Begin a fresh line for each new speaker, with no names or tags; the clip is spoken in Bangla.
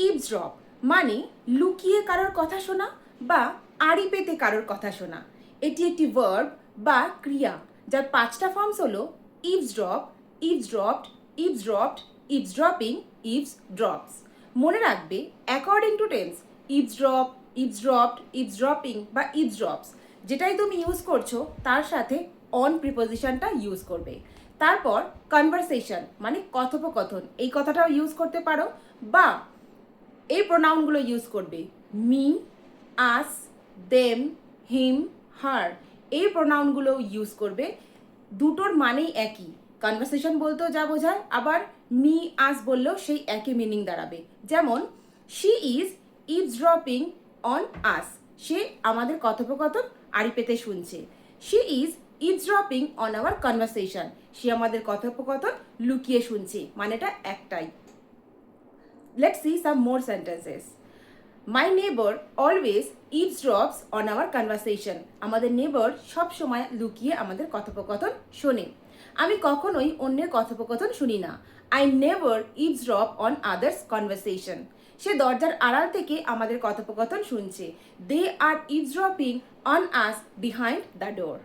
ইভসড্রপ মানে লুকিয়ে কারোর কথা শোনা বা আড়ি পেতে কারোর কথা শোনা। এটি একটি ভার্ব বা ক্রিয়া যার 5টা ফর্মস হলো ইভসড্রপ, ইভসড্রপড, ইভসড্রপড, ইভসড্রপিং, ইভসড্রপস। মনে রাখবে অ্যাকর্ডিং টু টেন্স ইভসড্রপ, ইভসড্রপড, ইভসড্রপিং বা ইভসড্রপস যেটাই তুমি ইউজ করছো তার সাথে অন প্রিপোজিশনটা ইউজ করবে। তারপর কনভারসেশন মানে কথোপকথন, এই কথাটাও ইউজ করতে পারো বা এই প্রোনাউনগুলো ইউজ করবে মি, আস, দেম, হিম, হার, এই প্রোনাউনগুলো ইউজ করবে। দুটোর মানেই একই, কনভারসেশন বলতেও যা বোঝায়, আবার মি আস বললেও সেই একই মিনিং দাঁড়াবে। যেমন she is eavesdropping on us, সে আমাদের কথোপকথন আড়ি পেতে শুনছে। She is eavesdropping on our conversation, সে আমাদের কথোপকথন লুকিয়ে শুনছে, মানেটা একটাই। Let's see some more sentences. My neighbor always eavesdrops on our conversation. আমাদের নেইবার সব সময় লুকিয়ে আমাদের কথোপকথন শোনে। আমি কখনোই অন্যের কথোপকথন শুনি না। I never eavesdrop on others' conversation. সে দরজার আড়াল থেকে আমাদের কথোপকথন শুনছে। They are eavesdropping on us behind the door.